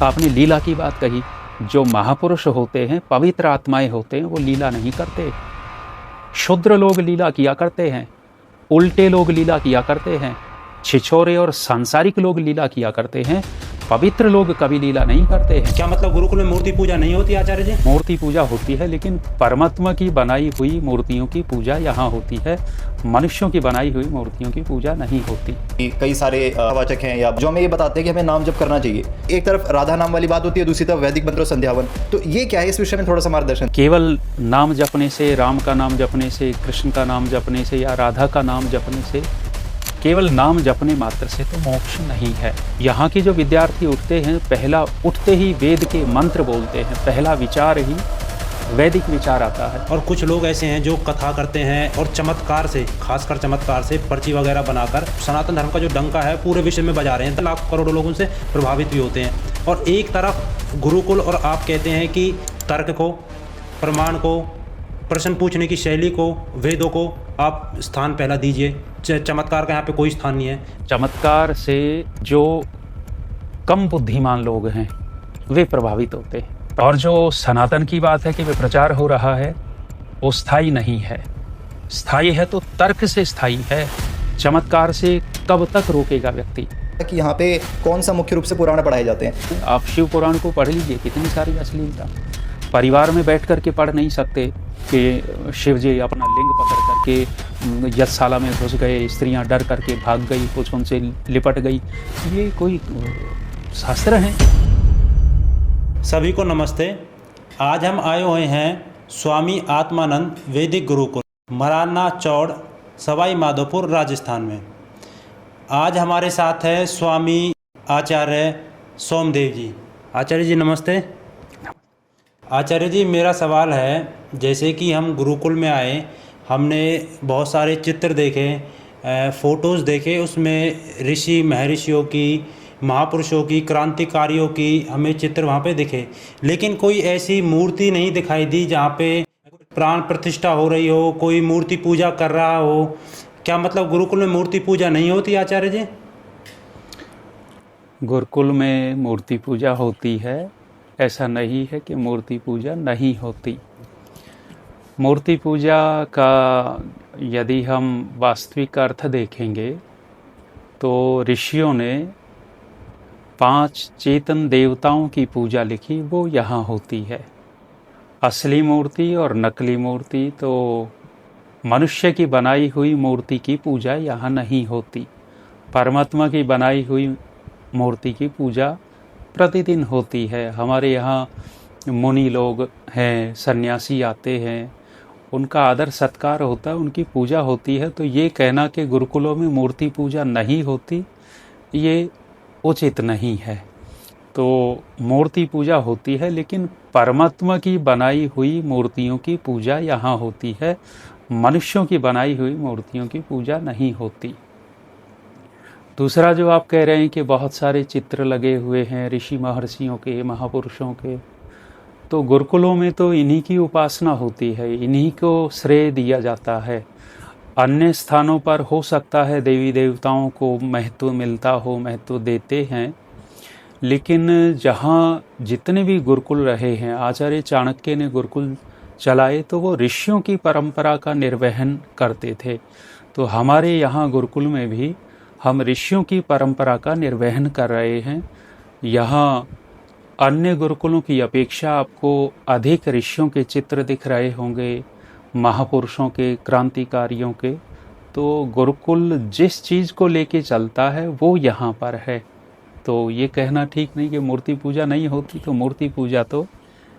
आपने लीला की बात कही, जो महापुरुष होते हैं, पवित्र आत्माएं होते हैं, वो लीला नहीं करते। क्षुद्र लोग लीला किया करते हैं, उल्टे लोग लीला किया करते हैं, छिछोरे और सांसारिक लोग लीला किया करते हैं, पवित्र लोग कभी लीला नहीं करते हैं। क्या मतलब गुरुकुल में मूर्ति पूजा नहीं होती आचार्य जी? मूर्ति पूजा होती है, लेकिन परमात्मा की बनाई हुई मूर्तियों की पूजा यहाँ होती है, मनुष्यों की बनाई हुई मूर्तियों की पूजा नहीं होती। कई सारे वाचक हैं या जो हमें ये बताते हैं कि हमें नाम जप करना चाहिए। एक तरफ राधा नाम वाली बात होती है, दूसरी तरफ वैदिक मंत्रों संध्यावन, तो ये क्या है, इस विषय में थोड़ा सा मार्गदर्शन। केवल नाम जपने से, राम का नाम जपने से, कृष्ण का नाम जपने से या राधा का नाम जपने से, केवल नाम जपने मात्र से तो मोक्ष नहीं है। यहाँ के जो विद्यार्थी उठते हैं, पहला उठते ही वेद के मंत्र बोलते हैं, पहला विचार ही वैदिक विचार आता है। और कुछ लोग ऐसे हैं जो कथा करते हैं और चमत्कार से, खासकर चमत्कार से पर्ची वगैरह बनाकर सनातन धर्म का जो डंका है पूरे विश्व में बजा रहे हैं। लाख करोड़ों लोग उनसे प्रभावित भी होते हैं। और एक तरफ गुरुकुल और आप कहते हैं कि तर्क को, प्रमाण को, प्रश्न पूछने की शैली को, वेदों को आप स्थान पहला दीजिए। चमत्कार का यहाँ पे कोई स्थान नहीं है। चमत्कार से जो कम बुद्धिमान लोग हैं वे प्रभावित होते हैं, और जो सनातन की बात है कि वे प्रचार हो रहा है वो स्थायी नहीं है। स्थायी है तो तर्क से स्थायी है, चमत्कार से कब तक रोकेगा व्यक्ति। कि यहाँ पे कौन सा मुख्य रूप से पुराण पढ़ाए जाते हैं? आप शिव पुराण को पढ़ लीजिए, कितनी सारी अश्लीलता। परिवार में बैठ करके पढ़ नहीं सकते कि शिव जी अपना लिंग पकड़ करके यज्ञशाला में घुस गए, स्त्रियां डर करके भाग गई, कुछ उनसे लिपट गई। ये कोई शास्त्र है? सभी को नमस्ते। आज हम आए हुए हैं स्वामी आत्मानंद वैदिक गुरुकुल, मराना चौड़, सवाई माधोपुर, राजस्थान में। आज हमारे साथ है स्वामी आचार्य सोमदेव जी। आचार्य जी नमस्ते। आचार्य जी, मेरा सवाल है, जैसे कि हम गुरुकुल में आए, हमने बहुत सारे चित्र देखे, फ़ोटोज़ देखे, उसमें ऋषि महर्षियों की, महापुरुषों की, क्रांतिकारियों की हमें चित्र वहाँ पे दिखे, लेकिन कोई ऐसी मूर्ति नहीं दिखाई दी जहाँ पे प्राण प्रतिष्ठा हो रही हो, कोई मूर्ति पूजा कर रहा हो। क्या मतलब गुरुकुल में मूर्ति पूजा नहीं होती आचार्य जी? गुरुकुल में मूर्ति पूजा होती है, ऐसा नहीं है कि मूर्ति पूजा नहीं होती। मूर्ति पूजा का यदि हम वास्तविक अर्थ देखेंगे तो ऋषियों ने 5 चेतन देवताओं की पूजा लिखी, वो यहाँ होती है। असली मूर्ति और नकली मूर्ति तो मनुष्य की बनाई हुई मूर्ति की पूजा यहाँ नहीं होती। परमात्मा की बनाई हुई मूर्ति की पूजा प्रतिदिन होती है। हमारे यहाँ मुनि लोग हैं, सन्यासी आते हैं, उनका आदर सत्कार होता है, उनकी पूजा होती है। तो ये कहना कि गुरुकुलों में मूर्ति पूजा नहीं होती, ये उचित नहीं है। तो मूर्ति पूजा होती है, लेकिन परमात्मा की बनाई हुई मूर्तियों की पूजा यहाँ होती है, मनुष्यों की बनाई हुई मूर्तियों की पूजा नहीं होती। दूसरा जो आप कह रहे हैं कि बहुत सारे चित्र लगे हुए हैं ऋषि महर्षियों के, महापुरुषों के, तो गुरुकुलों में तो इन्हीं की उपासना होती है, इन्हीं को श्रेय दिया जाता है। अन्य स्थानों पर हो सकता है देवी देवताओं को महत्व मिलता हो, महत्व देते हैं, लेकिन जहाँ जितने भी गुरुकुल रहे हैं, आचार्य चाणक्य ने गुरुकुल चलाए तो वो ऋषियों की परंपरा का निर्वहन करते थे। तो हमारे यहाँ गुरुकुल में भी हम ऋषियों की परंपरा का निर्वहन कर रहे हैं। यहाँ अन्य गुरुकुलों की अपेक्षा आपको अधिक ऋषियों के चित्र दिख रहे होंगे, महापुरुषों के, क्रांतिकारियों के। तो गुरुकुल जिस चीज़ को लेके चलता है वो यहाँ पर है। तो ये कहना ठीक नहीं कि मूर्ति पूजा नहीं होती, तो मूर्ति पूजा तो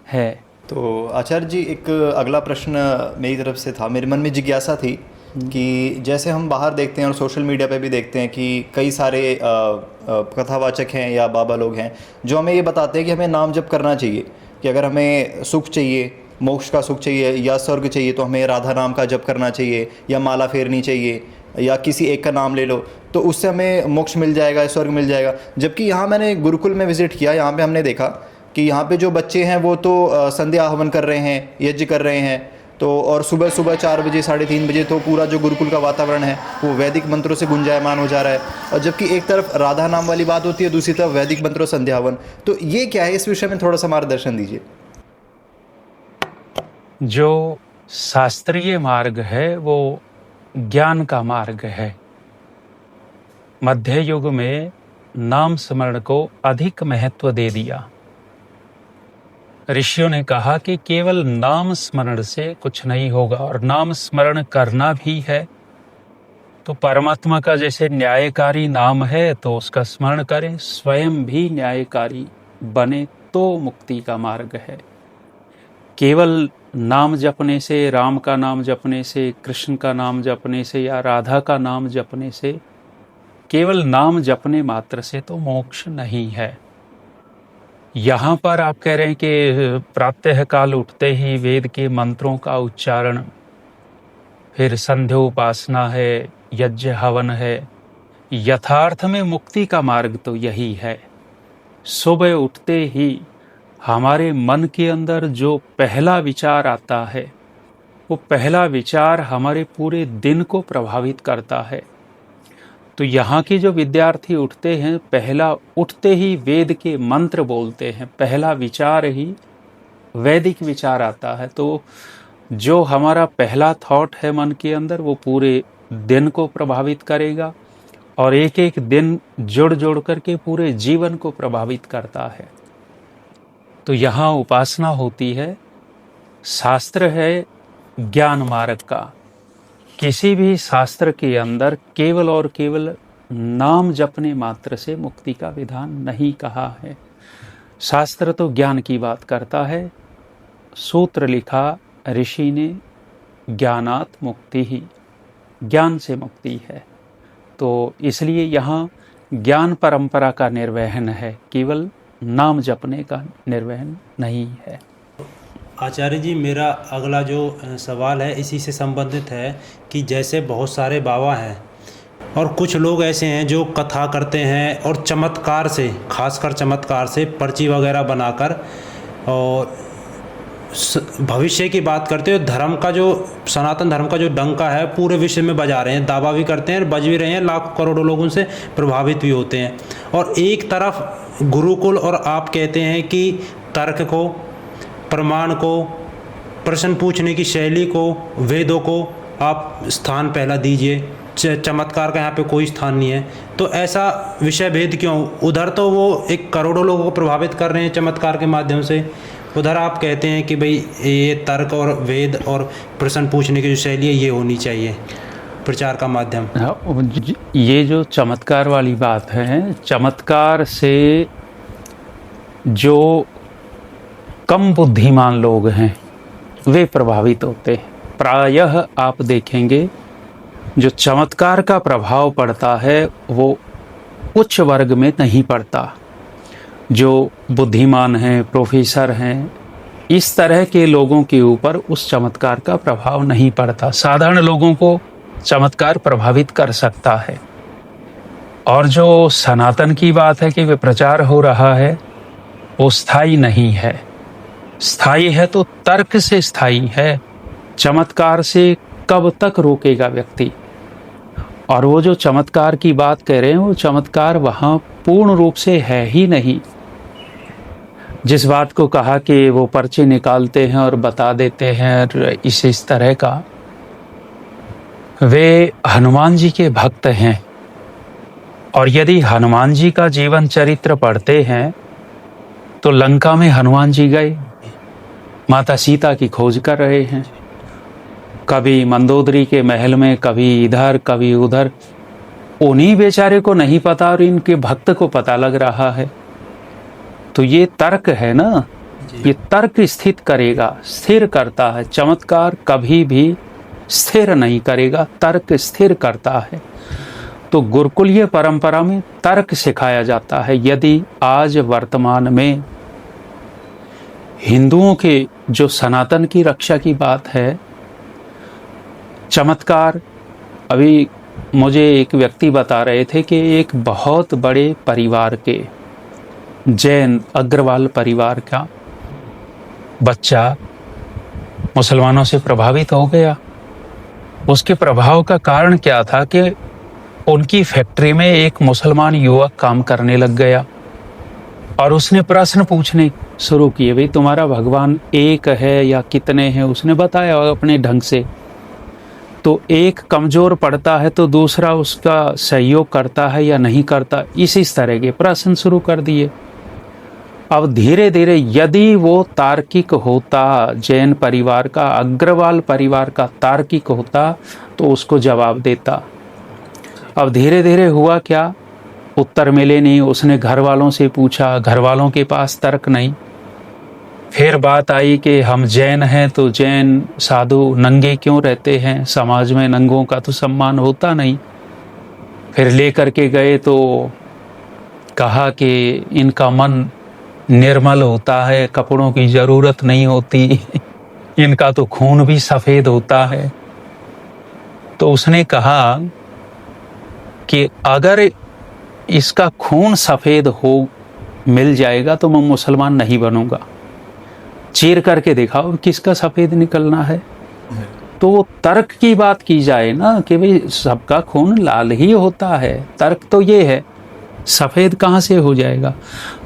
है। तो आचार्य जी, एक अगला प्रश्न मेरी तरफ से था, मेरे मन में जिज्ञासा थी कि जैसे हम बाहर देखते हैं और सोशल मीडिया पे भी देखते हैं कि कई सारे कथावाचक हैं या बाबा लोग हैं जो हमें ये बताते हैं कि हमें नाम जप करना चाहिए, कि अगर हमें सुख चाहिए, मोक्ष का सुख चाहिए या स्वर्ग चाहिए तो हमें राधा नाम का जप करना चाहिए, या माला फेरनी चाहिए, या किसी एक का नाम ले लो तो उससे हमें मोक्ष मिल जाएगा, स्वर्ग मिल जाएगा। जबकि यहाँ मैंने गुरुकुल में विज़िट किया, यहाँ पे हमने देखा कि यहाँ पे जो बच्चे हैं वो तो संध्या हवन कर रहे हैं, यज्ञ कर रहे हैं, तो और सुबह सुबह 4 बजे 3:30 बजे तो पूरा जो गुरुकुल का वातावरण है वो वैदिक मंत्रों से गुंजायमान हो जा रहा है, और जबकि एक तरफ राधा नाम वाली बात होती है, दूसरी तरफ वैदिक मंत्रों संध्या हवन। तो ये क्या है, इस विषय में थोड़ा सा मार्गदर्शन दीजिए। जो शास्त्रीय मार्ग है वो ज्ञान का मार्ग है। मध्य युग में नाम स्मरण को अधिक महत्व दे दिया। ऋषियों ने कहा कि केवल नाम स्मरण से कुछ नहीं होगा, और नाम स्मरण करना भी है तो परमात्मा का जैसे न्यायकारी नाम है तो उसका स्मरण करें, स्वयं भी न्यायकारी बने तो मुक्ति का मार्ग है। केवल नाम जपने से, राम का नाम जपने से, कृष्ण का नाम जपने से या राधा का नाम जपने से, केवल नाम जपने मात्र से तो मोक्ष नहीं है। यहाँ पर आप कह रहे हैं कि प्रातः काल उठते ही वेद के मंत्रों का उच्चारण, फिर संध्योपासना है, यज्ञ हवन है। यथार्थ में मुक्ति का मार्ग तो यही है। सुबह उठते ही हमारे मन के अंदर जो पहला विचार आता है, वो पहला विचार हमारे पूरे दिन को प्रभावित करता है। तो यहाँ के जो विद्यार्थी उठते हैं, पहला उठते ही वेद के मंत्र बोलते हैं, पहला विचार ही वैदिक विचार आता है। तो जो हमारा पहला थॉट है मन के अंदर, वो पूरे दिन को प्रभावित करेगा, और एक एक दिन जोड़ जोड़ करके पूरे जीवन को प्रभावित करता है। तो यहाँ उपासना होती है। शास्त्र है ज्ञान मार्ग का। किसी भी शास्त्र के अंदर केवल और केवल नाम जपने मात्र से मुक्ति का विधान नहीं कहा है। शास्त्र तो ज्ञान की बात करता है। सूत्र लिखा ऋषि ने, ज्ञानात मुक्ति ही, ज्ञान से मुक्ति है। तो इसलिए यहाँ ज्ञान परंपरा का निर्वहन है, केवल नाम जपने का निर्वहन नहीं है। आचार्य जी, मेरा अगला जो सवाल है इसी से संबंधित है कि जैसे बहुत सारे बाबा हैं और कुछ लोग ऐसे हैं जो कथा करते हैं और चमत्कार से, खासकर चमत्कार से पर्ची वगैरह बनाकर और भविष्य की बात करते हैं। धर्म का जो, सनातन धर्म का जो डंका है पूरे विश्व में बजा रहे हैं, दावा भी करते हैं, बज भी रहे हैं, लाखों करोड़ों लोगों से प्रभावित भी होते हैं। और एक तरफ गुरुकुल और आप कहते हैं कि तर्क को, प्रमाण को, प्रश्न पूछने की शैली को, वेदों को आप स्थान पहला दीजिए, चमत्कार का यहाँ पे कोई स्थान नहीं है। तो ऐसा विषय भेद क्यों? उधर तो वो एक करोड़ों लोगों को प्रभावित कर रहे हैं चमत्कार के माध्यम से, उधर आप कहते हैं कि भाई ये तर्क और वेद और प्रश्न पूछने की जो शैली है ये होनी चाहिए प्रचार का माध्यम। ये जो चमत्कार वाली बात है, चमत्कार से जो कम बुद्धिमान लोग हैं वे प्रभावित होते हैं। प्रायः आप देखेंगे जो चमत्कार का प्रभाव पड़ता है वो उच्च वर्ग में नहीं पड़ता। जो बुद्धिमान हैं, प्रोफेसर हैं, इस तरह के लोगों के ऊपर उस चमत्कार का प्रभाव नहीं पड़ता। साधारण लोगों को चमत्कार प्रभावित कर सकता है। और जो सनातन की बात है कि वे प्रचार हो रहा है, वो स्थायी नहीं है। स्थायी है तो तर्क से स्थायी है। चमत्कार से कब तक रोकेगा व्यक्ति? और वो जो चमत्कार की बात कह रहे हैं, वो चमत्कार वहाँ पूर्ण रूप से है ही नहीं। जिस बात को कहा कि वो पर्चे निकालते हैं और बता देते हैं इस तरह का, वे हनुमान जी के भक्त हैं। और यदि हनुमान जी का जीवन चरित्र पढ़ते हैं तो लंका में हनुमान जी गए, माता सीता की खोज कर रहे हैं, कभी मंदोदरी के महल में, कभी इधर कभी उधर। उन्हीं बेचारे को नहीं पता और इनके भक्त को पता लग रहा है। तो ये तर्क है ना, ये तर्क स्थित करेगा, स्थिर करता है। चमत्कार कभी भी स्थिर नहीं करेगा, तर्क स्थिर करता है। तो गुरुकुलीय परंपरा में तर्क सिखाया जाता है। यदि आज वर्तमान में हिंदुओं के जो सनातन की रक्षा की बात है, चमत्कार, अभी मुझे एक व्यक्ति बता रहे थे कि एक बहुत बड़े परिवार के, जैन अग्रवाल परिवार का बच्चा मुसलमानों से प्रभावित हो गया। उसके प्रभाव का कारण क्या था कि उनकी फैक्ट्री में एक मुसलमान युवक काम करने लग गया और उसने प्रश्न पूछने शुरू किए, भाई तुम्हारा भगवान एक है या कितने हैं? उसने बताया अपने ढंग से। तो एक कमज़ोर पड़ता है तो दूसरा उसका सहयोग करता है या नहीं करता, इस तरह के प्रश्न शुरू कर दिए। अब धीरे धीरे यदि वो तार्किक होता, जैन परिवार का, अग्रवाल परिवार का तार्किक होता तो उसको जवाब देता। अब धीरे धीरे हुआ क्या, उत्तर मिले नहीं। उसने घर वालों से पूछा, घर वालों के पास तर्क नहीं। फिर बात आई कि हम जैन हैं तो जैन साधु नंगे क्यों रहते हैं, समाज में नंगों का तो सम्मान होता नहीं। फिर लेकर के गए तो कहा कि इनका मन निर्मल होता है, कपड़ों की ज़रूरत नहीं होती, इनका तो खून भी सफ़ेद होता है। तो उसने कहा कि अगर इसका खून सफ़ेद हो मिल जाएगा तो मैं मुसलमान नहीं बनूंगा। चीर करके दिखाओ किसका सफ़ेद निकलना है। तो वो तर्क की बात की जाए ना कि भाई सबका खून लाल ही होता है, तर्क तो ये है, सफ़ेद कहाँ से हो जाएगा।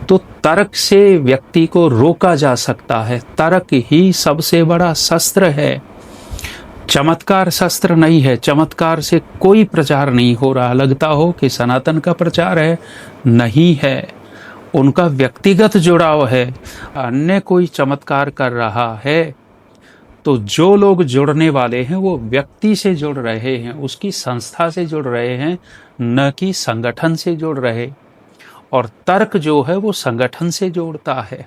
तो तर्क से व्यक्ति को रोका जा सकता है। तर्क ही सबसे बड़ा शस्त्र है, चमत्कार शस्त्र नहीं है। चमत्कार से कोई प्रचार नहीं हो रहा। लगता हो कि सनातन का प्रचार है, नहीं है, उनका व्यक्तिगत जुड़ाव है। अन्य कोई चमत्कार कर रहा है तो जो लोग जुड़ने वाले हैं वो व्यक्ति से जुड़ रहे हैं, उसकी संस्था से जुड़ रहे हैं, न कि संगठन से जुड़ रहे। और तर्क जो है वो संगठन से जोड़ता है,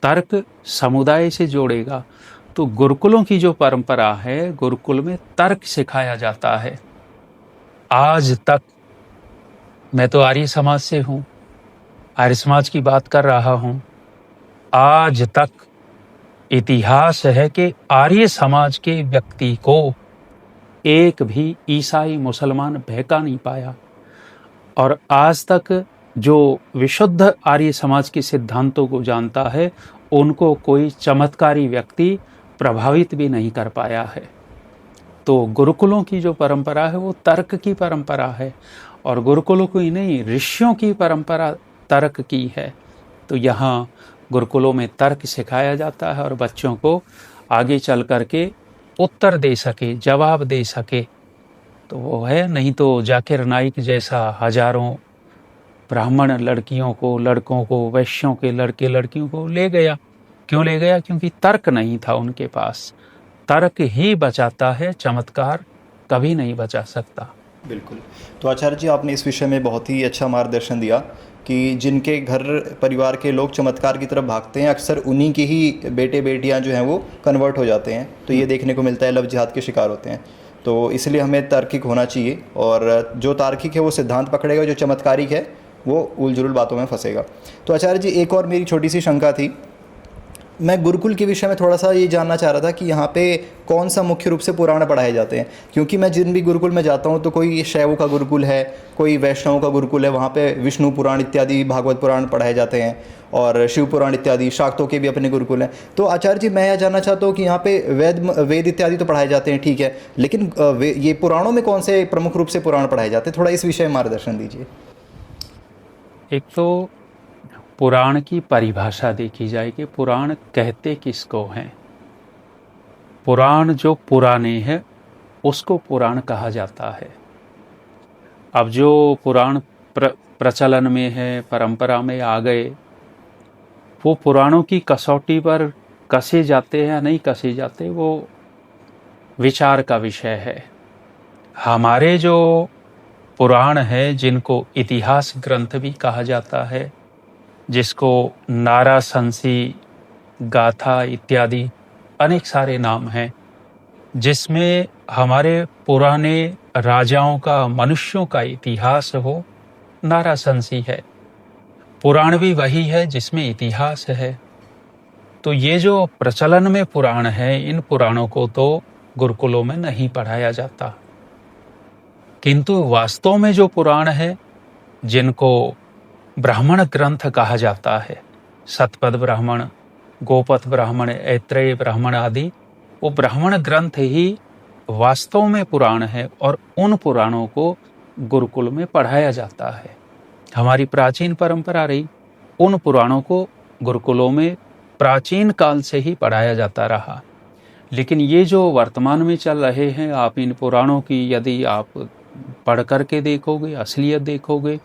तर्क समुदाय से जोड़ेगा। तो गुरुकुलों की जो परंपरा है, गुरुकुल में तर्क सिखाया जाता है। आज तक मैं तो आर्य समाज से हूँ, आर्य समाज की बात कर रहा हूँ। आज तक इतिहास है कि आर्य समाज के व्यक्ति को एक भी ईसाई मुसलमान बहका नहीं पाया। और आज तक जो विशुद्ध आर्य समाज के सिद्धांतों को जानता है, उनको कोई चमत्कारी व्यक्ति प्रभावित भी नहीं कर पाया है। तो गुरुकुलों की जो परंपरा है वो तर्क की परंपरा है, और गुरुकुलों की नहीं, ऋषियों की परंपरा तर्क की है। तो यहाँ गुरुकुलों में तर्क सिखाया जाता है और बच्चों को आगे चल करके उत्तर दे सके, जवाब दे सके। तो वो है, नहीं तो जाकिर नाइक जैसा हजारों ब्राह्मण लड़कियों को, लड़कों को, वैश्यों के लड़के लड़कियों को ले गया। क्यों ले गया? क्योंकि तर्क नहीं था उनके पास। तर्क ही बचाता है, चमत्कार कभी नहीं बचा सकता। बिल्कुल। तो आचार्य जी, आपने इस विषय में बहुत ही अच्छा मार्गदर्शन दिया कि जिनके घर परिवार के लोग चमत्कार की तरफ भागते हैं, अक्सर उन्हीं के ही बेटे बेटियां जो हैं वो कन्वर्ट हो जाते हैं। तो ये देखने को मिलता है, लव जिहाद के शिकार होते हैं। तो इसलिए हमें तार्किक होना चाहिए, और जो तार्किक है वो सिद्धांत पकड़ेगा, जो चमत्कारिक है वो उलझुल बातों में फंसेगा। तो आचार्य जी, एक और मेरी छोटी सी शंका थी। मैं गुरुकुल के विषय में थोड़ा सा ये जानना चाह रहा था कि यहाँ पे कौन सा मुख्य रूप से पुराण पढ़ाए जाते हैं, क्योंकि मैं जिन भी गुरुकुल में जाता हूँ तो कोई शैव का गुरुकुल है, कोई वैष्णव का गुरुकुल है, वहाँ पे विष्णु पुराण इत्यादि भागवत पुराण पढ़ाए जाते हैं, और शिव पुराण इत्यादि, शाक्तों के भी अपने गुरुकुल हैं। तो आचार्य जी, मैं यह जानना चाहता हूँ कि यहाँ पे वेद इत्यादि तो पढ़ाए जाते हैं, ठीक है, लेकिन ये पुराणों में कौन से प्रमुख रूप से पुराण पढ़ाए जाते हैं? थोड़ा इस विषय में मार्गदर्शन दीजिए। एक तो पुराण की परिभाषा देखी जाए कि पुराण कहते किसको हैं। पुराण जो पुराने हैं उसको पुराण कहा जाता है। अब जो पुराण प्रचलन में है, परंपरा में आ गए, वो पुराणों की कसौटी पर कसे जाते हैं या नहीं कसे जाते, वो विचार का विषय है। हमारे जो पुराण है, जिनको इतिहास ग्रंथ भी कहा जाता है, जिसको नारा संसी, गाथा इत्यादि अनेक सारे नाम हैं, जिसमें हमारे पुराने राजाओं का, मनुष्यों का इतिहास हो, नारा संसी है। पुराण भी वही है जिसमें इतिहास है। तो ये जो प्रचलन में पुराण है, इन पुराणों को तो गुरुकुलों में नहीं पढ़ाया जाता, किंतु वास्तव में जो पुराण है, जिनको ब्राह्मण ग्रंथ कहा जाता है, शतपथ ब्राह्मण, गोपथ ब्राह्मण, ऐत्रेय ब्राह्मण आदि, वो ब्राह्मण ग्रंथ ही वास्तव में पुराण है और उन पुराणों को गुरुकुल में पढ़ाया जाता है। हमारी प्राचीन परंपरा रही, उन पुराणों को गुरुकुलों में प्राचीन काल से ही पढ़ाया जाता रहा। लेकिन ये जो वर्तमान में चल रहे हैं, आप इन पुराणों की यदि आप पढ़ करके देखोगे, असलियत देखोगे,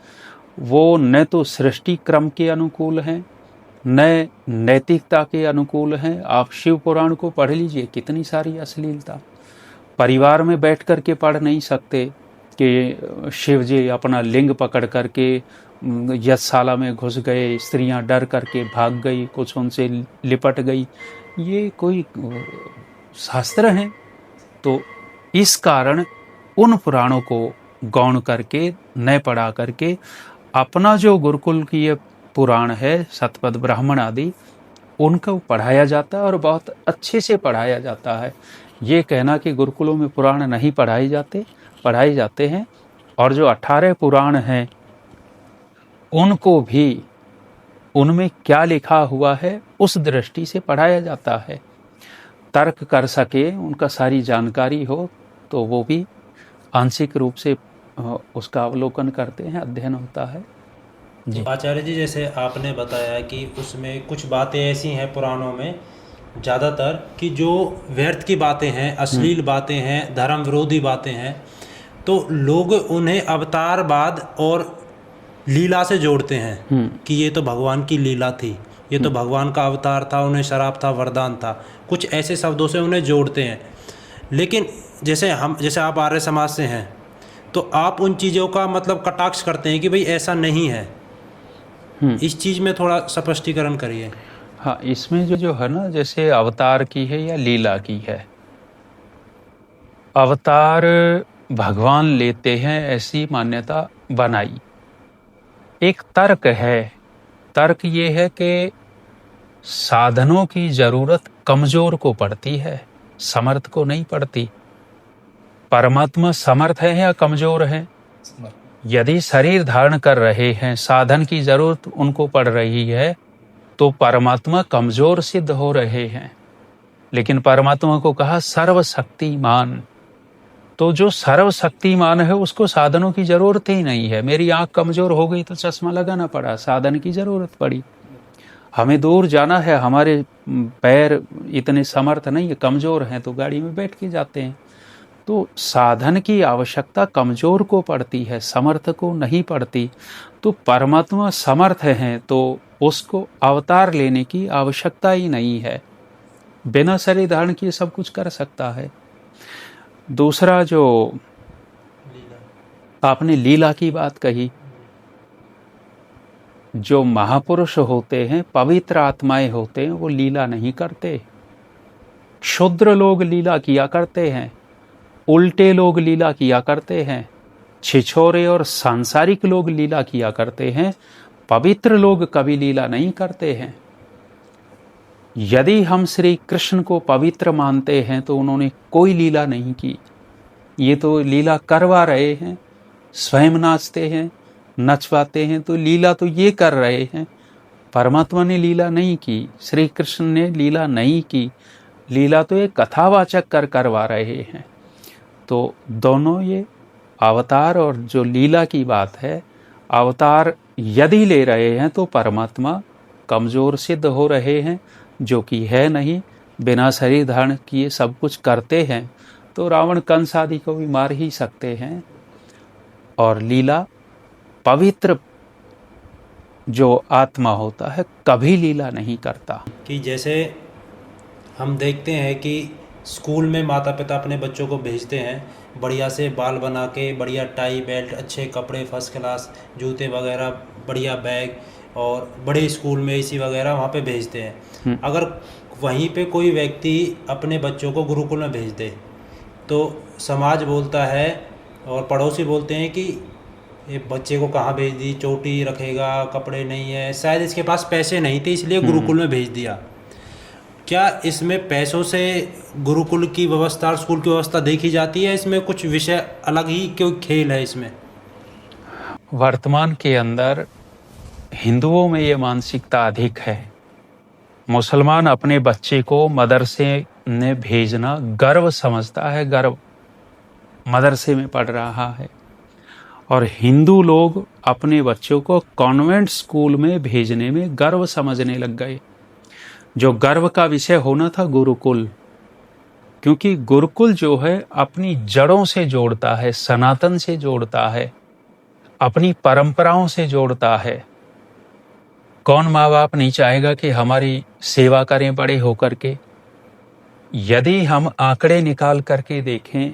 वो न तो सृष्टि क्रम के अनुकूल हैं, न नैतिकता के अनुकूल हैं। आप शिव पुराण को पढ़ लीजिए, कितनी सारी अश्लीलता। परिवार में बैठ कर के पढ़ नहीं सकते कि शिव जी अपना लिंग पकड़ करके यज्ञशाला में घुस गए, स्त्रियां डर करके भाग गई, कुछ उनसे लिपट गई। ये कोई शास्त्र हैं? तो इस कारण उन पुराणों को गौण करके, न पढ़ा करके, अपना जो गुरुकुल की ये पुराण है, शतपथ ब्राह्मण आदि, उनको पढ़ाया जाता है और बहुत अच्छे से पढ़ाया जाता है। ये कहना कि गुरुकुलों में पुराण नहीं पढ़ाए जाते हैं। और जो 18 पुराण हैं उनको भी उनमें क्या लिखा हुआ है उस दृष्टि से पढ़ाया जाता है। तर्क कर सके, उनका सारी जानकारी हो, तो वो भी आंशिक रूप से उसका अवलोकन करते हैं, अध्ययन होता है। जी आचार्य जी, जैसे आपने बताया कि उसमें कुछ बातें ऐसी हैं पुराणों में ज़्यादातर कि जो व्यर्थ की बातें हैं, अश्लील बातें हैं, धर्म विरोधी बातें हैं, तो लोग उन्हें अवतारवाद और लीला से जोड़ते हैं कि ये तो भगवान की लीला थी, ये तो भगवान का अवतार था, उन्हें शराब था, वरदान था, कुछ ऐसे शब्दों से उन्हें जोड़ते हैं। लेकिन जैसे आप आर्य समाज से हैं, तो आप उन चीज़ों का मतलब कटाक्ष करते हैं कि भाई ऐसा नहीं है। इस चीज़ में थोड़ा स्पष्टीकरण करिए। हाँ, इसमें जो है ना, जैसे अवतार की है या लीला की है, अवतार भगवान लेते हैं ऐसी मान्यता बनाई। एक तर्क है, तर्क ये है कि साधनों की जरूरत कमजोर को पड़ती है, समर्थ को नहीं पड़ती। परमात्मा समर्थ है या कमजोर है? यदि शरीर धारण कर रहे हैं, साधन की जरूरत उनको पड़ रही है, तो परमात्मा कमजोर सिद्ध हो रहे हैं। लेकिन परमात्मा को कहा सर्वशक्तिमान, तो जो सर्वशक्तिमान है उसको साधनों की जरूरत ही नहीं है। मेरी आंख कमजोर हो गई तो चश्मा लगाना पड़ा, साधन की जरूरत पड़ी। हमें दूर जाना है, हमारे पैर इतने समर्थ नहीं है, कमजोर हैं, तो गाड़ी में बैठ के जाते हैं। तो साधन की आवश्यकता कमजोर को पड़ती है, समर्थ को नहीं पड़ती। तो परमात्मा समर्थ हैं तो उसको अवतार लेने की आवश्यकता ही नहीं है, बिना शरीर धारण किए सब कुछ कर सकता है। दूसरा, जो आपने लीला की बात कही, जो महापुरुष होते हैं, पवित्र आत्माएं होते हैं, वो लीला नहीं करते। क्षुद्र लोग लीला किया करते हैं, उल्टे लोग लीला किया करते हैं, छिछोरे और सांसारिक लोग लीला किया करते हैं। पवित्र लोग कभी लीला नहीं करते हैं। यदि हम श्री कृष्ण को पवित्र मानते हैं तो उन्होंने कोई लीला नहीं की। ये तो लीला करवा रहे हैं, स्वयं नाचते हैं, नचवाते हैं, तो लीला तो ये कर रहे हैं। परमात्मा ने लीला नहीं की, श्री कृष्ण ने लीला नहीं की। लीला तो ये कथावाचक करवा रहे हैं। तो दोनों, ये अवतार और जो लीला की बात है, अवतार यदि ले रहे हैं तो परमात्मा कमजोर सिद्ध हो रहे हैं, जो कि है नहीं, बिना शरीर धारण किए सब कुछ करते हैं। तो रावण कंस आदि को भी मार ही सकते हैं। और लीला, पवित्र जो आत्मा होता है कभी लीला नहीं करता। कि जैसे हम देखते हैं कि स्कूल में माता पिता अपने बच्चों को भेजते हैं, बढ़िया से बाल बना के, बढ़िया टाई बेल्ट, अच्छे कपड़े, फर्स्ट क्लास जूते वगैरह, बढ़िया बैग, और बड़े स्कूल में एसी वगैरह वहाँ पे भेजते हैं। अगर वहीं पे कोई व्यक्ति अपने बच्चों को गुरुकुल में भेज दे तो समाज बोलता है और पड़ोसी बोलते हैं कि ये बच्चे को कहाँ भेज दी, चोटी रखेगा, कपड़े नहीं है, शायद इसके पास पैसे नहीं थे इसलिए गुरुकुल में भेज दिया। क्या इसमें पैसों से गुरुकुल की व्यवस्था और स्कूल की व्यवस्था देखी जाती है? इसमें कुछ विषय अलग ही क्यों खेल है इसमें? वर्तमान के अंदर हिंदुओं में ये मानसिकता अधिक है। मुसलमान अपने बच्चे को मदरसे ने भेजना गर्व समझता है, गर्व। मदरसे में पढ़ रहा है। और हिंदू लोग अपने बच्चों को कॉन्वेंट स्कूल में भेजने में गर्व समझने लग गए। जो गर्व का विषय होना था गुरुकुल, क्योंकि गुरुकुल जो है अपनी जड़ों से जोड़ता है, सनातन से जोड़ता है, अपनी परंपराओं से जोड़ता है। कौन माँ बाप नहीं चाहेगा कि हमारी सेवा करें बड़े होकर के। यदि हम आंकड़े निकाल करके देखें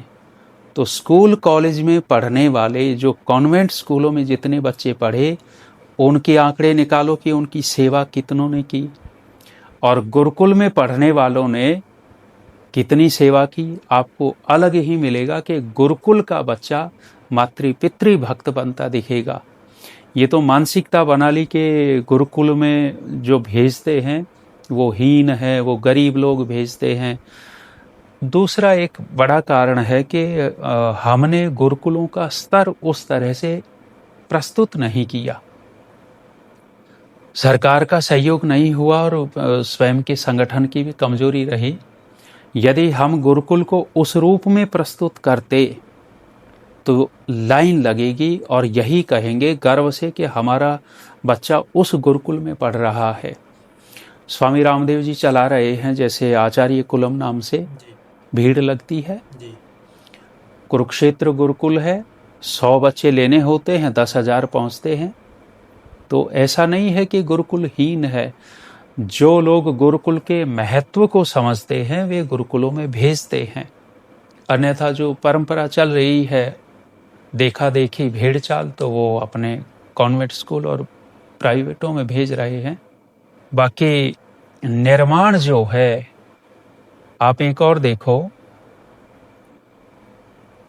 तो स्कूल कॉलेज में पढ़ने वाले, जो कॉन्वेंट स्कूलों में जितने बच्चे पढ़े, उनके आंकड़े निकालो कि उनकी सेवा कितनों ने की, और गुरुकुल में पढ़ने वालों ने कितनी सेवा की। आपको अलग ही मिलेगा कि गुरुकुल का बच्चा मातृ पितृ भक्त बनता दिखेगा। ये तो मानसिकता बना ली कि गुरुकुल में जो भेजते हैं वो हीन है, वो गरीब लोग भेजते हैं। दूसरा एक बड़ा कारण है कि हमने गुरुकुलों का स्तर उस तरह से प्रस्तुत नहीं किया। सरकार का सहयोग नहीं हुआ और स्वयं के संगठन की भी कमजोरी रही। यदि हम गुरुकुल को उस रूप में प्रस्तुत करते तो लाइन लगेगी और यही कहेंगे गर्व से कि हमारा बच्चा उस गुरुकुल में पढ़ रहा है। स्वामी रामदेव जी चला रहे हैं, जैसे आचार्य कुलम नाम से भीड़ लगती है। कुरुक्षेत्र गुरुकुल है, 100 बच्चे लेने होते हैं, 10,000 पहुंचते हैं। तो ऐसा नहीं है कि गुरुकुल हीन है। जो लोग गुरुकुल के महत्व को समझते हैं वे गुरुकुलों में भेजते हैं। अन्यथा जो परंपरा चल रही है, देखा देखी भेड़ चाल, तो वो अपने कॉन्वेंट स्कूल और प्राइवेटों में भेज रहे हैं। बाकी निर्माण जो है, आप एक और देखो,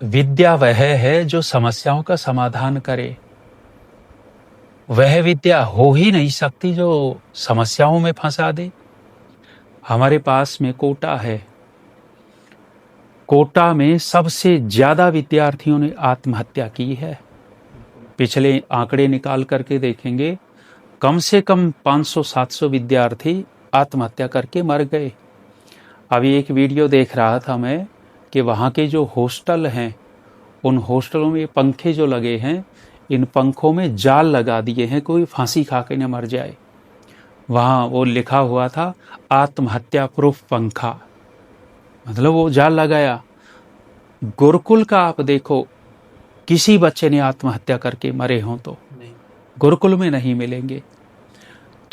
विद्या वह है जो समस्याओं का समाधान करे। वह विद्या हो ही नहीं सकती जो समस्याओं में फंसा दे। हमारे पास में कोटा है, कोटा में सबसे ज्यादा विद्यार्थियों ने आत्महत्या की है। पिछले आंकड़े निकाल करके देखेंगे, कम से कम 500-700 विद्यार्थी आत्महत्या करके मर गए। अभी एक वीडियो देख रहा था मैं कि वहाँ के जो हॉस्टल हैं, उन हॉस्टलों में पंखे जो लगे हैं, इन पंखों में जाल लगा दिए हैं, कोई फांसी खा के न मर जाए। वहाँ वो लिखा हुआ था आत्महत्या प्रूफ पंखा, मतलब वो जाल लगाया। गुरुकुल का आप देखो, किसी बच्चे ने आत्महत्या करके मरे हों तो गुरुकुल में नहीं मिलेंगे।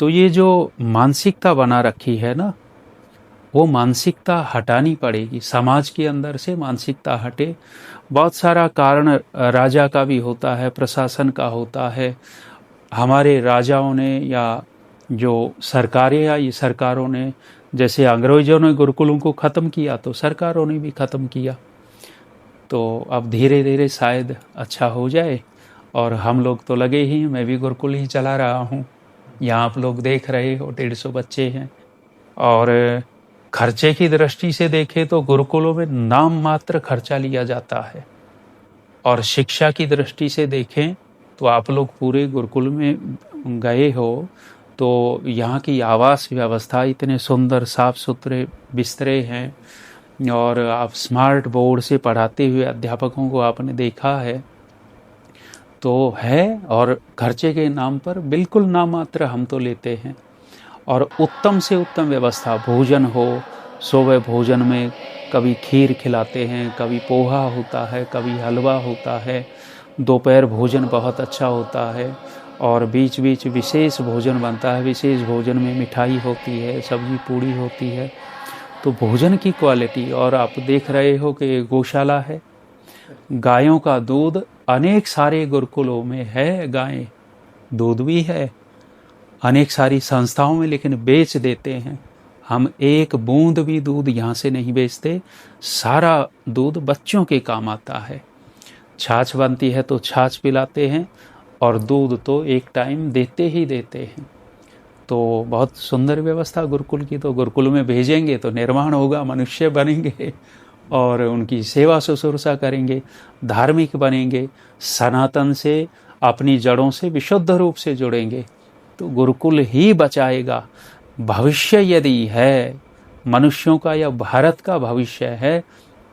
तो ये जो मानसिकता बना रखी है ना, वो मानसिकता हटानी पड़ेगी। समाज के अंदर से मानसिकता हटे। बहुत सारा कारण राजा का भी होता है, प्रशासन का होता है। हमारे राजाओं ने या जो सरकारें या ये सरकारों ने, जैसे अंग्रेजों ने गुरुकुलों को ख़त्म किया तो सरकारों ने भी ख़त्म किया। तो अब धीरे धीरे शायद अच्छा हो जाए। और हम लोग तो लगे ही, मैं भी गुरुकुल ही चला रहा हूँ। यहाँ आप लोग देख रहे हो 150 बच्चे हैं। और खर्चे की दृष्टि से देखें तो गुरुकुलों में नाम मात्र खर्चा लिया जाता है। और शिक्षा की दृष्टि से देखें तो आप लोग पूरे गुरुकुल में गए हो तो यहाँ की आवास व्यवस्था, इतने सुंदर साफ सुथरे बिस्तरे हैं और आप स्मार्ट बोर्ड से पढ़ाते हुए अध्यापकों को आपने देखा है तो है। और खर्चे के नाम पर बिल्कुल नामात्र हम तो लेते हैं। और उत्तम से उत्तम व्यवस्था, भोजन हो, सुबह भोजन में कभी खीर खिलाते हैं, कभी पोहा होता है, कभी हलवा होता है, दोपहर भोजन बहुत अच्छा होता है और बीच बीच विशेष भोजन बनता है। विशेष भोजन में मिठाई होती है, सब्जी पूड़ी होती है। तो भोजन की क्वालिटी, और आप देख रहे हो कि गौशाला है, गायों का दूध अनेक सारे गुरुकुलों में है, गायें दूध भी है अनेक सारी संस्थाओं में, लेकिन बेच देते हैं। हम एक बूंद भी दूध यहाँ से नहीं बेचते, सारा दूध बच्चों के काम आता है। छाछ बनती है तो छाछ पिलाते हैं और दूध तो एक टाइम देते ही देते हैं। तो बहुत सुंदर व्यवस्था गुरुकुल की। तो गुरुकुल में भेजेंगे तो निर्माण होगा, मनुष्य बनेंगे और उनकी सेवा शुश्रूषा करेंगे, धार्मिक बनेंगे, सनातन से, अपनी जड़ों से विशुद्ध रूप से जुड़ेंगे। तो गुरुकुल ही बचाएगा। भविष्य यदि है मनुष्यों का या भारत का भविष्य है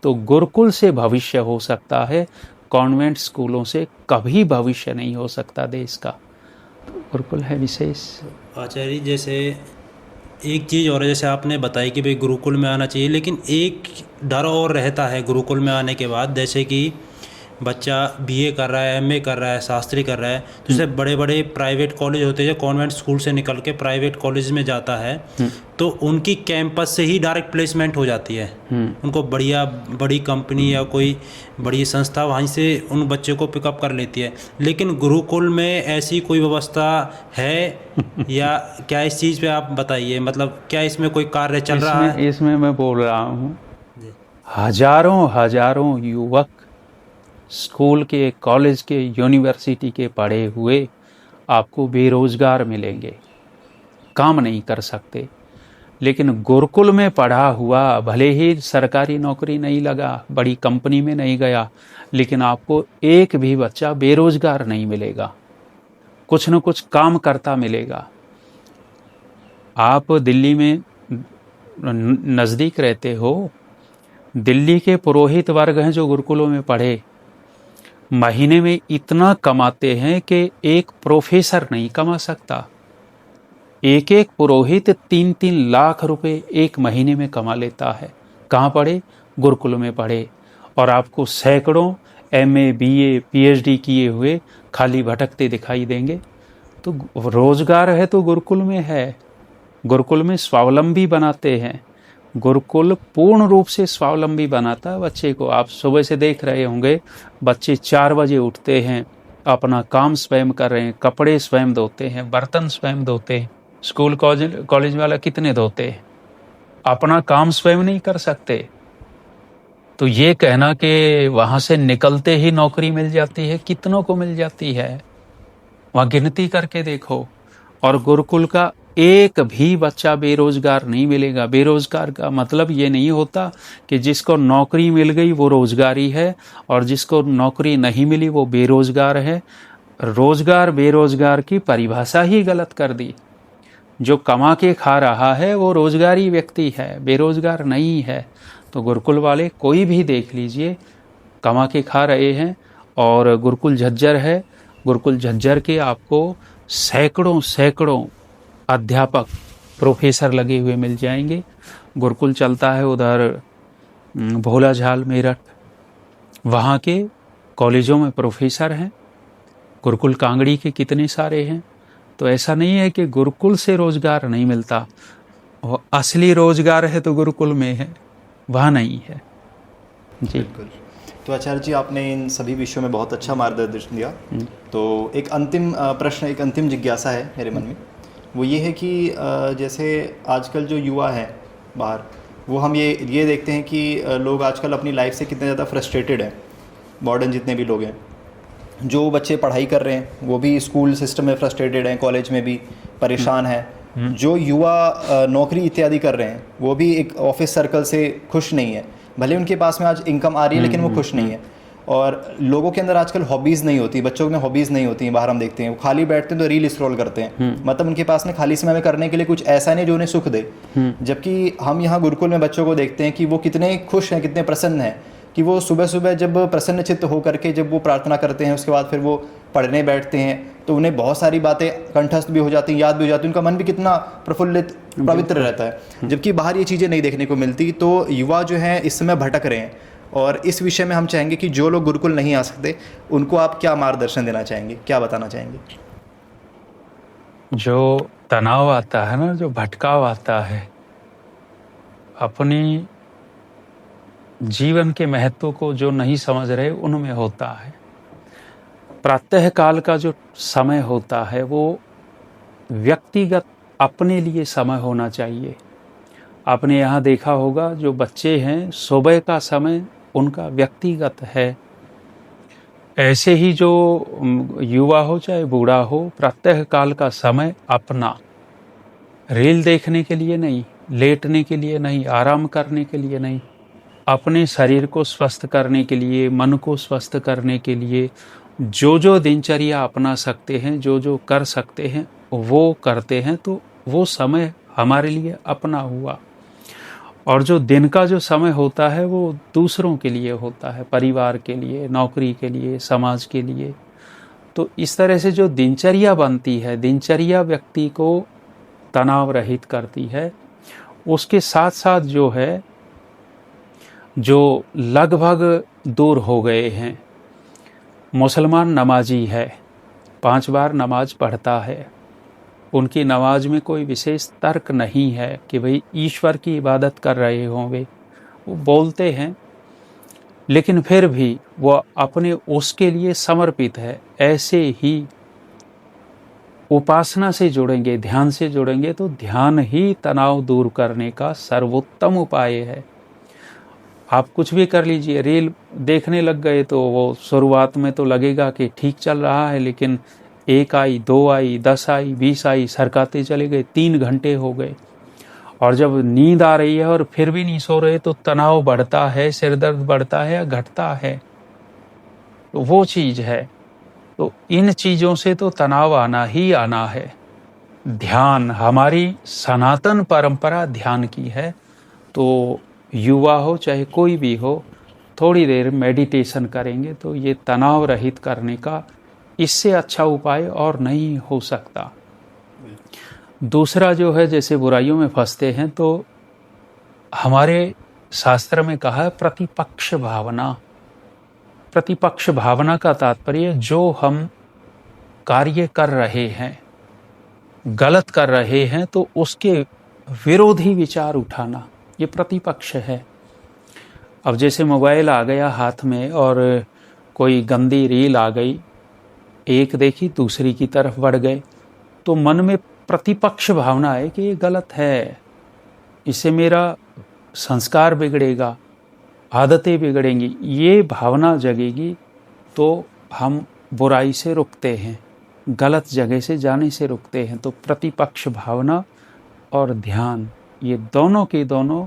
तो गुरुकुल से भविष्य हो सकता है, कॉन्वेंट स्कूलों से कभी भविष्य नहीं हो सकता देश का। तो गुरुकुल है विशेष। आचार्य जैसे एक चीज़ और है, जैसे आपने बताई कि भाई गुरुकुल में आना चाहिए, लेकिन एक डर और रहता है गुरुकुल में आने के बाद, जैसे कि बच्चा बीए कर रहा है, एमए कर रहा है, शास्त्री कर रहा है, तो जैसे बड़े बड़े प्राइवेट कॉलेज होते हैं, जो कॉन्वेंट स्कूल से निकल के प्राइवेट कॉलेज में जाता है तो उनकी कैंपस से ही डायरेक्ट प्लेसमेंट हो जाती है। उनको बढ़िया बड़ी कंपनी या कोई बड़ी संस्था वहीं से उन बच्चों को पिकअप कर लेती है। लेकिन गुरुकुल में ऐसी कोई व्यवस्था है या क्या? इस चीज़ पे आप बताइए, मतलब क्या इसमें कोई कार्य चल रहा है? इसमें मैं बोल रहा हूँ, हजारों युवक स्कूल के, कॉलेज के, यूनिवर्सिटी के पढ़े हुए आपको बेरोजगार मिलेंगे, काम नहीं कर सकते। लेकिन गुरुकुल में पढ़ा हुआ भले ही सरकारी नौकरी नहीं लगा, बड़ी कंपनी में नहीं गया, लेकिन आपको एक भी बच्चा बेरोजगार नहीं मिलेगा, कुछ न कुछ काम करता मिलेगा। आप दिल्ली में नज़दीक रहते हो, दिल्ली के पुरोहित वर्ग हैं जो गुरुकुलों में पढ़े, महीने में इतना कमाते हैं कि एक प्रोफेसर नहीं कमा सकता। एक एक पुरोहित 3-3 लाख रुपए एक महीने में कमा लेता है। कहाँ पढ़े? गुरुकुल में पढ़े। और आपको सैकड़ों एमए, बीए, पीएचडी किए हुए खाली भटकते दिखाई देंगे। तो रोजगार है तो गुरुकुल में है। गुरुकुल में स्वावलंबी बनाते हैं। गुरुकुल पूर्ण रूप से स्वावलंबी बनाता है बच्चे को। आप सुबह से देख रहे होंगे, बच्चे 4 बजे उठते हैं, अपना काम स्वयं कर रहे हैं, कपड़े स्वयं धोते हैं, बर्तन स्वयं धोते हैं। स्कूल कॉलेज वाला कितने धोते हैं? अपना काम स्वयं नहीं कर सकते। तो ये कहना कि वहाँ से निकलते ही नौकरी मिल जाती है, कितनों को मिल जाती है? वहाँ गिनती करके देखो। और गुरुकुल का एक भी बच्चा बेरोजगार नहीं मिलेगा। बेरोजगार का मतलब ये नहीं होता कि जिसको नौकरी मिल गई वो रोजगारी है और जिसको नौकरी नहीं मिली वो बेरोजगार है। रोजगार बेरोजगार की परिभाषा ही गलत कर दी। जो कमा के खा रहा है वो रोजगारी व्यक्ति है, बेरोजगार नहीं है। तो गुरुकुल वाले कोई भी देख लीजिए, कमा के खा रहे हैं। और गुरुकुल झज्जर है, गुरुकुल झज्जर के आपको सैकड़ों अध्यापक, प्रोफेसर लगे हुए मिल जाएंगे। गुरुकुल चलता है उधर भोला झाल, मेरठ, वहाँ के कॉलेजों में प्रोफेसर हैं। गुरुकुल कांगड़ी के कितने सारे हैं। तो ऐसा नहीं है कि गुरुकुल से रोजगार नहीं मिलता। वो असली रोजगार है तो गुरुकुल में है, वहाँ नहीं है। जी बिल्कुल। तो आचार्य जी, आपने इन सभी विषयों में बहुत अच्छा मार्गदर्शन दिया। तो एक अंतिम प्रश्न, एक अंतिम जिज्ञासा है मेरे मन में, वो ये है कि जैसे आजकल जो युवा हैं बाहर, वो हम ये देखते हैं कि लोग आजकल अपनी लाइफ से कितने ज़्यादा फ्रस्ट्रेटेड हैं। मॉडर्न जितने भी लोग हैं, जो बच्चे पढ़ाई कर रहे हैं वो भी स्कूल सिस्टम में फ्रस्ट्रेटेड हैं, कॉलेज में भी परेशान हैं। जो युवा नौकरी इत्यादि कर रहे हैं वो भी एक ऑफिस सर्कल से खुश नहीं है। भले उनके पास में आज इनकम आ रही है लेकिन वो खुश नहीं है। और लोगों के अंदर आजकल हॉबीज़ नहीं होती, बच्चों में हॉबीज़ नहीं होती हैं। बाहर हम देखते हैं वो खाली बैठते हैं तो रील स्क्रॉल करते हैं। मतलब उनके पास में खाली समय में करने के लिए कुछ ऐसा नहीं जो उन्हें सुख दे। जबकि हम यहाँ गुरुकुल में बच्चों को देखते हैं कि वो कितने खुश हैं, कितने प्रसन्न हैं, कि वो सुबह सुबह जब प्रसन्न चित्त होकर के जब वो प्रार्थना करते हैं, उसके बाद फिर वो पढ़ने बैठते हैं तो उन्हें बहुत सारी बातें कंठस्थ भी हो जाती हैं, याद भी हो जाती हैं, उनका मन भी कितना प्रफुल्लित, पवित्र रहता है। जबकि बाहर ये चीज़ें नहीं देखने को मिलती। तो युवा जो हैं इस समय भटक रहे हैं। और इस विषय में हम चाहेंगे कि जो लोग गुरुकुल नहीं आ सकते उनको आप क्या मार्गदर्शन देना चाहेंगे, क्या बताना चाहेंगे? जो तनाव आता है ना, जो भटकाव आता है, अपनी जीवन के महत्व को जो नहीं समझ रहे उनमें होता है। प्रातः काल का जो समय होता है वो व्यक्तिगत अपने लिए समय होना चाहिए। आपने यहाँ देखा होगा जो बच्चे हैं, सुबह का समय उनका व्यक्तिगत है। ऐसे ही जो युवा हो चाहे बूढ़ा हो, प्रातः काल का समय अपना, रील देखने के लिए नहीं, लेटने के लिए नहीं, आराम करने के लिए नहीं, अपने शरीर को स्वस्थ करने के लिए, मन को स्वस्थ करने के लिए जो जो दिनचर्या अपना सकते हैं, जो जो कर सकते हैं वो करते हैं। तो वो समय हमारे लिए अपना हुआ। और जो दिन का जो समय होता है वो दूसरों के लिए होता है, परिवार के लिए, नौकरी के लिए, समाज के लिए। तो इस तरह से जो दिनचर्या बनती है, दिनचर्या व्यक्ति को तनाव रहित करती है। उसके साथ साथ जो है, जो लगभग दूर हो गए हैं, मुसलमान नमाजी है, 5 बार नमाज पढ़ता है, उनकी नमाज में कोई विशेष तर्क नहीं है कि भाई ईश्वर की इबादत कर रहे होंगे, वो बोलते हैं, लेकिन फिर भी वो अपने उसके लिए समर्पित है। ऐसे ही उपासना से जुड़ेंगे, ध्यान से जुड़ेंगे, तो ध्यान ही तनाव दूर करने का सर्वोत्तम उपाय है। आप कुछ भी कर लीजिए, रील देखने लग गए तो वो शुरुआत में तो लगेगा कि ठीक चल रहा है, लेकिन 1 आई, 2 आई, 10 आई, 20 आई, सरकाते चले गए, 3 घंटे हो गए। और जब नींद आ रही है और फिर भी नहीं सो रहे तो तनाव बढ़ता है, सिर दर्द बढ़ता है या घटता है, तो वो चीज़ है। तो इन चीज़ों से तो तनाव आना ही आना है। ध्यान, हमारी सनातन परंपरा ध्यान की है। तो युवा हो चाहे कोई भी हो, थोड़ी देर मेडिटेशन करेंगे तो ये तनाव रहित करने का इससे अच्छा उपाय और नहीं हो सकता। दूसरा जो है, जैसे बुराइयों में फंसते हैं, तो हमारे शास्त्र में कहा है प्रतिपक्ष भावना। प्रतिपक्ष भावना का तात्पर्य जो हम कार्य कर रहे हैं, गलत कर रहे हैं, तो उसके विरोधी विचार उठाना, ये प्रतिपक्ष है। अब जैसे मोबाइल आ गया हाथ में और कोई गंदी रील आ गई, एक देखी दूसरी की तरफ बढ़ गए, तो मन में प्रतिपक्ष भावना है कि ये गलत है, इससे मेरा संस्कार बिगड़ेगा, आदतें बिगड़ेंगी, ये भावना जगेगी तो हम बुराई से रुकते हैं, गलत जगह से जाने से रुकते हैं। तो प्रतिपक्ष भावना और ध्यान, ये दोनों के दोनों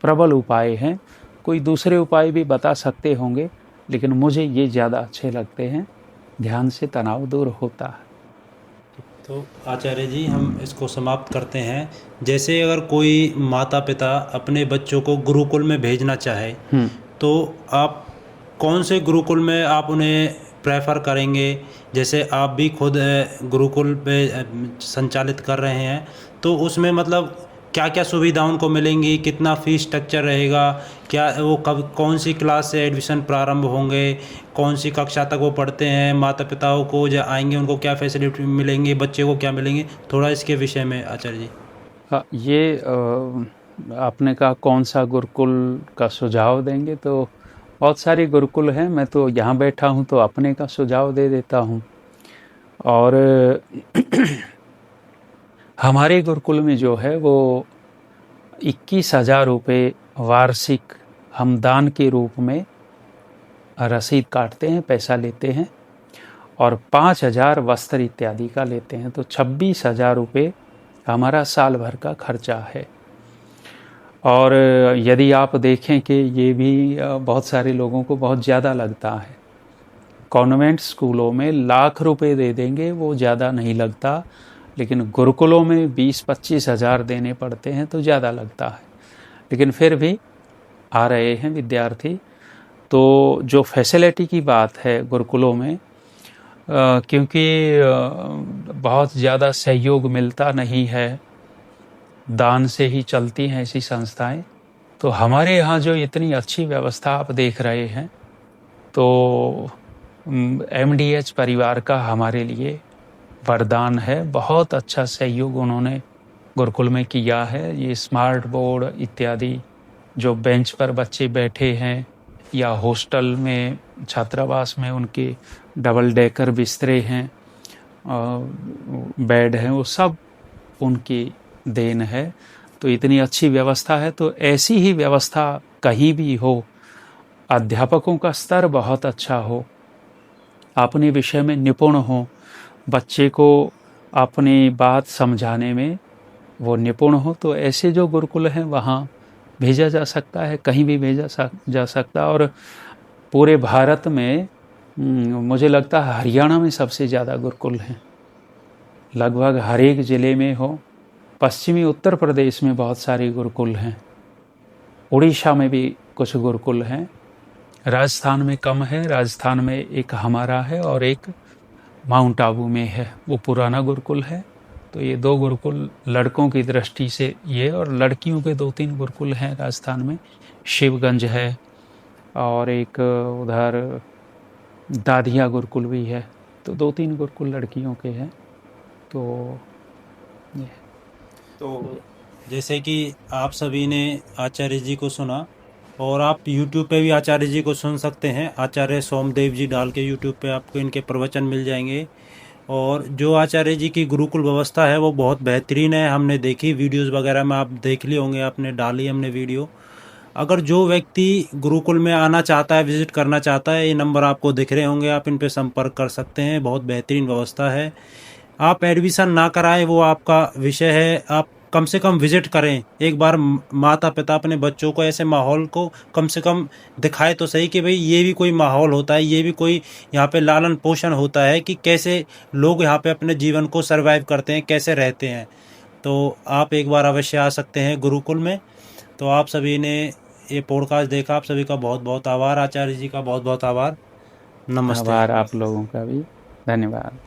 प्रबल उपाय हैं। कोई दूसरे उपाय भी बता सकते होंगे, लेकिन मुझे ये ज़्यादा अच्छे लगते हैं। ध्यान से तनाव दूर होता है। तो आचार्य जी, हम इसको समाप्त करते हैं। जैसे अगर कोई माता पिता अपने बच्चों को गुरुकुल में भेजना चाहे, तो आप कौन से गुरुकुल में आप उन्हें प्रेफर करेंगे? जैसे आप भी खुद गुरुकुल पे संचालित कर रहे हैं, तो उसमें मतलब क्या क्या सुविधा उनको मिलेंगी, कितना फीस स्ट्रक्चर रहेगा, क्या वो कब कौन सी क्लास से एडमिशन प्रारंभ होंगे, कौन सी कक्षा तक वो पढ़ते हैं, माता पिताओं को जो आएंगे उनको क्या फैसिलिटी मिलेंगी, बच्चे को क्या मिलेंगे, थोड़ा इसके विषय में आचार्य जी। हाँ, ये आपने कहा कौन सा गुरुकुल का सुझाव देंगे, तो बहुत सारे गुरुकुल हैं। मैं तो यहाँ बैठा हूँ तो अपने का सुझाव दे देता हूँ। और हमारे गुरुकुल में जो है वो 21,000 रुपये वार्षिक हम दान के रूप में रसीद काटते हैं, पैसा लेते हैं, और 5,000 वस्त्र इत्यादि का लेते हैं। तो 26,000 रुपये हमारा साल भर का खर्चा है। और यदि आप देखें कि ये भी बहुत सारे लोगों को बहुत ज़्यादा लगता है, कॉन्वेंट स्कूलों में लाख रुपए दे देंगे वो ज़्यादा नहीं लगता, लेकिन गुरुकुलों में 20-25 हज़ार देने पड़ते हैं तो ज़्यादा लगता है। लेकिन फिर भी आ रहे हैं विद्यार्थी। तो जो फैसिलिटी की बात है गुरुकुलों में, क्योंकि बहुत ज़्यादा सहयोग मिलता नहीं है, दान से ही चलती हैं ऐसी संस्थाएं, तो हमारे यहाँ जो इतनी अच्छी व्यवस्था आप देख रहे हैं, तो MDH परिवार का हमारे लिए वरदान है। बहुत अच्छा सहयोग उन्होंने गुरुकुल में किया है। ये स्मार्ट बोर्ड इत्यादि, जो बेंच पर बच्चे बैठे हैं या हॉस्टल में, छात्रावास में उनके डबल डेकर बिस्तरे हैं, बेड हैं, वो सब उनकी देन है। तो इतनी अच्छी व्यवस्था है। तो ऐसी ही व्यवस्था कहीं भी हो, अध्यापकों का स्तर बहुत अच्छा हो, अपने विषय में निपुण हो, बच्चे को अपनी बात समझाने में वो निपुण हो, तो ऐसे जो गुरुकुल हैं वहाँ भेजा जा सकता है, कहीं भी भेजा जा सकता है। और पूरे भारत में मुझे लगता है हरियाणा में सबसे ज़्यादा गुरुकुल हैं, लगभग हर एक ज़िले में हो। पश्चिमी उत्तर प्रदेश में बहुत सारे गुरुकुल हैं। उड़ीसा में भी कुछ गुरुकुल हैं, राजस्थान में कम है। राजस्थान में एक हमारा है और एक माउंट आबू में है, वो पुराना गुरुकुल है। तो ये 2 गुरुकुल लड़कों की दृष्टि से ये, और लड़कियों के 2-3 गुरुकुल हैं राजस्थान में। शिवगंज है और एक उधर दादिया गुरुकुल भी है। तो 2-3 गुरुकुल लड़कियों के हैं। तो ये तो जैसे कि आप सभी ने आचार्य जी को सुना, और आप YouTube पे भी आचार्य जी को सुन सकते हैं। आचार्य सोमदेव जी डाल के YouTube पे आपको इनके प्रवचन मिल जाएंगे। और जो आचार्य जी की गुरुकुल व्यवस्था है वो बहुत बेहतरीन है। हमने देखी वीडियोस वगैरह में, आप देख लिए होंगे, आपने डाली हमने वीडियो। अगर जो व्यक्ति गुरुकुल में आना चाहता है, विजिट करना चाहता है, ये नंबर आपको दिख रहे होंगे, आप इन पे संपर्क कर सकते हैं। बहुत बेहतरीन व्यवस्था है। आप एडमिशन ना कराएं वो आपका विषय है, आप कम से कम विजिट करें एक बार। माता पिता अपने बच्चों को ऐसे माहौल को कम से कम दिखाए तो सही कि भाई ये भी कोई माहौल होता है, ये भी कोई यहाँ पे लालन पोषण होता है कि कैसे लोग यहाँ पे अपने जीवन को सरवाइव करते हैं, कैसे रहते हैं। तो आप एक बार अवश्य आ सकते हैं गुरुकुल में। तो आप सभी ने ये पॉडकास्ट देखा, आप सभी का बहुत बहुत आभार। आचार्य जी का बहुत बहुत आभार। नमस्ते। आभार आप लोगों का भी, धन्यवाद।